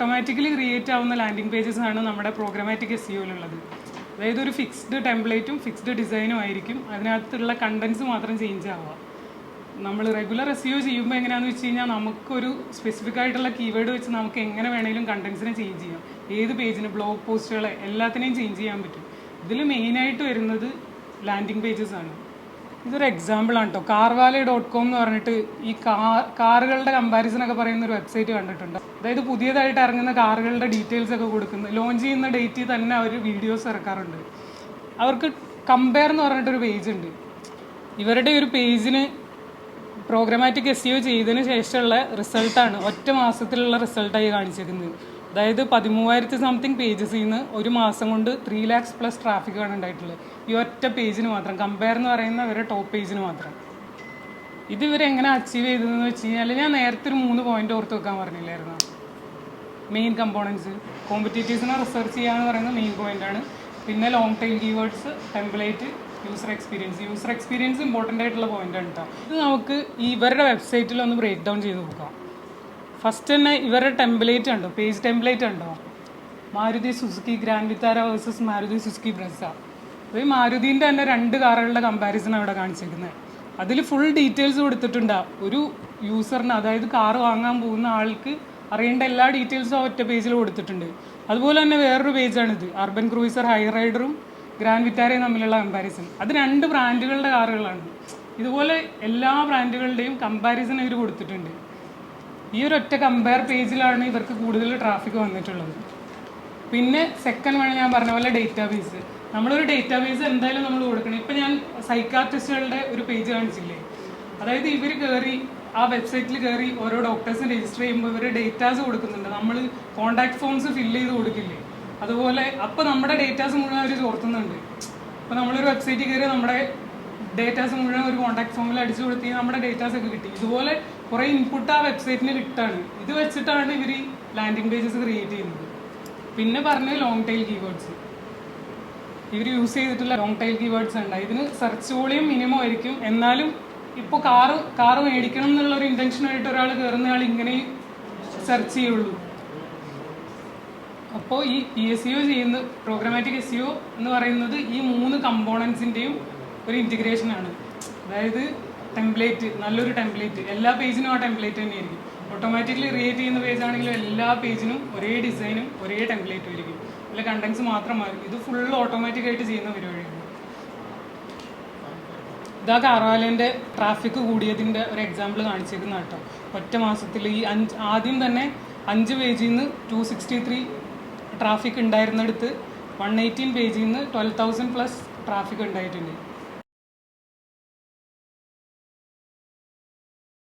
Automatically create ആവുന്ന landing pages ആണ് നമ്മുടെ പ്രോഗ്രാമാറ്റിക് എസ്ഇഒയിലുള്ളത്. അതായത് ഒരു ഫിക്സ്ഡ് ടെംപ്ലേറ്റും ഫിക്സ്ഡ് ഡിസൈനും ആയിരിക്കും, അതിനകത്തുള്ള കണ്ടൻസ് മാത്രം ചേഞ്ച് ആവുക. നമ്മൾ റെഗുലർ എസ്ഇഒ ചെയ്യുമ്പോൾ എങ്ങനെയാണെന്ന് വെച്ച് കഴിഞ്ഞാൽ നമുക്കൊരു സ്പെസിഫിക് ആയിട്ടുള്ള കീവേഡ് വെച്ച് നമുക്ക് എങ്ങനെ വേണമെങ്കിലും കണ്ടൻസിനെ ചേഞ്ച് ചെയ്യാം. ഏത് പേജിന്, ബ്ലോഗ് പോസ്റ്റുകളെ എല്ലാത്തിനെയും ചേഞ്ച് ചെയ്യാൻ പറ്റും. ഇതിൽ മെയിനായിട്ട് വരുന്നത് ലാൻഡിംഗ് പേജസ് ആണ്. ഇതൊരു എക്സാമ്പിളാണ് കേട്ടോ. carvale.com എന്ന് പറഞ്ഞിട്ട് ഈ കാറുകളുടെ കമ്പാരിസൺ ഒക്കെ പറയുന്ന ഒരു വെബ്സൈറ്റ് കണ്ടിട്ടുണ്ട്. അതായത് പുതിയതായിട്ട് ഇറങ്ങുന്ന കാറുകളുടെ ഡീറ്റെയിൽസ് ഒക്കെ കൊടുക്കുന്നത്, ലോഞ്ച് ചെയ്യുന്ന ഡേറ്റിൽ തന്നെ അവർ വീഡിയോസ് ഇറക്കാറുണ്ട്. അവർക്ക് കമ്പയർ എന്ന് പറഞ്ഞിട്ടൊരു പേജ് ഉണ്ട്. ഇവരുടെ ഒരു പേജിന് പ്രോഗ്രാമാറ്റിക് എസ്ഇഒ ചെയ്തതിന് ശേഷമുള്ള റിസൾട്ടാണ് ഒറ്റ മാസത്തിലുള്ള റിസൾട്ടായി കാണിച്ചിരിക്കുന്നത്. അതായത് 13,000 സംതിങ് പേജസിൽ നിന്ന് ഒരു മാസം കൊണ്ട് 3 lakhs പ്ലസ് ട്രാഫിക്കാണ് ഉണ്ടായിട്ടുള്ളത് ഈ ഒറ്റ പേജിന് മാത്രം. കമ്പയർ എന്ന് പറയുന്ന ഇവരുടെ ടോപ്പ് പേജിന് മാത്രം. ഇത് ഇവരെങ്ങനെ അച്ചീവ് ചെയ്തതെന്ന് വെച്ച് കഴിഞ്ഞാൽ, ഞാൻ നേരത്തെ ഒരു 3 പോയിന്റ് ഓർത്ത് വെക്കാൻ പറഞ്ഞില്ലായിരുന്നു. മെയിൻ കമ്പോണൻസ്, കോമ്പറ്റീറ്റീവ്സിനെ റിസർച്ച് ചെയ്യാന്ന് പറയുന്നത് മെയിൻ പോയിന്റാണ്. പിന്നെ long tile keywords, template, user experience important ആയിട്ടുള്ള പോയിന്റാണ് കേട്ടോ. ഇത് നമുക്ക് ഇവരുടെ വെബ്സൈറ്റിൽ ഒന്ന് ബ്രേക്ക് ഡൗൺ ചെയ്ത് നോക്കാം. ഫസ്റ്റ് തന്നെ ഇവരുടെ ടെംപ്ലേറ്റ് ഉണ്ടോ, പേജ് ടെംപ്ലേറ്റ് ഉണ്ടോ, Maruti Suzuki grand Vitara versus Maruti Suzuki Brezza. അപ്പോൾ ഈ മാരുതീൻ്റെ തന്നെ 2 കാറുകളുടെ കമ്പാരിസൺ അവിടെ കാണിച്ചിരിക്കുന്നത്. അതിൽ ഫുൾ ഡീറ്റെയിൽസ് കൊടുത്തിട്ടുണ്ട്. ഒരു യൂസറിന്, അതായത് കാറ് വാങ്ങാൻ പോകുന്ന ആൾക്ക് അറിയേണ്ട എല്ലാ ഡീറ്റെയിൽസും ആ ഒറ്റ പേജിൽ കൊടുത്തിട്ടുണ്ട്. അതുപോലെ തന്നെ വേറൊരു പേജാണിത്, അർബൻ ക്രൂയിസർ ഹൈ റൈഡറും ഗ്രാൻഡ് വിറ്റാരയും തമ്മിലുള്ള കമ്പാരിസൺ. അത് 2 ബ്രാൻഡുകളുടെ കാറുകളാണ്. ഇതുപോലെ എല്ലാ ബ്രാൻഡുകളുടെയും കമ്പാരിസൺ ഇവർ കൊടുത്തിട്ടുണ്ട്. ഈ ഒരു ഒറ്റ കമ്പയർ പേജിലാണ് ഇവർക്ക് കൂടുതൽ ട്രാഫിക് വന്നിട്ടുള്ളത്. പിന്നെ സെക്കൻഡ് വൺ ഞാൻ പറഞ്ഞ പോലെ ഡേറ്റാബേസ്. നമ്മളൊരു ഡേറ്റാബേസ് എന്തായാലും നമ്മൾ കൊടുക്കണം. ഇപ്പം ഞാൻ സൈക്കാട്രിസ്റ്റുകളുടെ ഒരു പേജ് കാണിച്ചില്ലേ, അതായത് ഇവർ കയറി ആ വെബ്സൈറ്റിൽ കയറി ഓരോ ഡോക്ടേഴ്സിന് രജിസ്റ്റർ ചെയ്യുമ്പോൾ ഇവർ ഡേറ്റാസ് കൊടുക്കുന്നുണ്ട്. നമ്മൾ കോൺടാക്ട് ഫോംസ് ഫില്ല് ചെയ്ത് കൊടുക്കില്ലേ, അതുപോലെ അപ്പോൾ നമ്മുടെ ഡേറ്റാസ് മുഴുവൻ അവർ ചോർത്തുന്നുണ്ട്. അപ്പോൾ നമ്മളൊരു വെബ്സൈറ്റിൽ കയറി നമ്മുടെ ഡേറ്റാസ് മുഴുവൻ ഒരു കോൺടാക്ട് ഫോമിൽ അടിച്ചു കൊടുത്തി നമ്മുടെ ഡേറ്റാസ് ഒക്കെ കിട്ടി. ഇതുപോലെ കുറേ ഇൻപുട്ട് ആ വെബ്സൈറ്റിന് കിട്ടാണ്. ഇത് വെച്ചിട്ടാണ് ഇവർ ലാൻഡിംഗ് പേജസ് ക്രിയേറ്റ് ചെയ്യുന്നത്. പിന്നെ പറഞ്ഞ ലോങ് ടൈൽ കീവേഡ്സ്, ഇവർ യൂസ് ചെയ്തിട്ടുള്ള ലോങ് ടൈൽ കീവേഡ്സ് ഉണ്ട്. ഇതിന് സെർച്ച് വോളിയം മിനിമം ആയിരിക്കും. എന്നാലും ഇപ്പോൾ കാറ് മേടിക്കണം എന്നുള്ളൊരു ഇൻറ്റൻഷനായിട്ട് ഒരാൾ കയറുന്നയാൾ ഇങ്ങനെ സെർച്ച് ചെയ്യുള്ളൂ. അപ്പോൾ ഈ PSEO ചെയ്യുന്ന പ്രോഗ്രാമാറ്റിക് എസ്ഇഒ എന്ന് പറയുന്നത് ഈ 3 കമ്പോണൻസിൻ്റെയും ഒരു ഇൻറ്റിഗ്രേഷനാണ്. അതായത് ടെംപ്ലേറ്റ്, നല്ലൊരു ടെംപ്ലേറ്റ്, എല്ലാ പേജിനും ആ ടെംപ്ലേറ്റ് തന്നെയായിരിക്കും. ഓട്ടോമാറ്റിക്കലി ക്രിയേറ്റ് ചെയ്യുന്ന പേജ് ആണെങ്കിലും എല്ലാ പേജിനും ഒരേ ഡിസൈനും ഒരേ ടെംപ്ലേറ്റും ആയിരിക്കും. അല്ല കണ്ടൻസ് മാത്രമായിരിക്കും. ഇത് ഫുൾ ഓട്ടോമാറ്റിക്കായിട്ട് ചെയ്യുന്ന പരിപാടിയാണ്. ഇതാ കാർവാലേൻ്റെ ട്രാഫിക് കൂടിയതിൻ്റെ ഒരു എക്സാമ്പിൾ കാണിച്ചേക്കുന്ന കേട്ടോ. ഒറ്റ മാസത്തിൽ ഈ ആദ്യം തന്നെ 5 പേജിൽ നിന്ന് 263 ട്രാഫിക് ഉണ്ടായിരുന്നിടത്ത് 118 പേജിൽ നിന്ന് 12,000 പ്ലസ് ട്രാഫിക് ഉണ്ടായിട്ടുണ്ട്.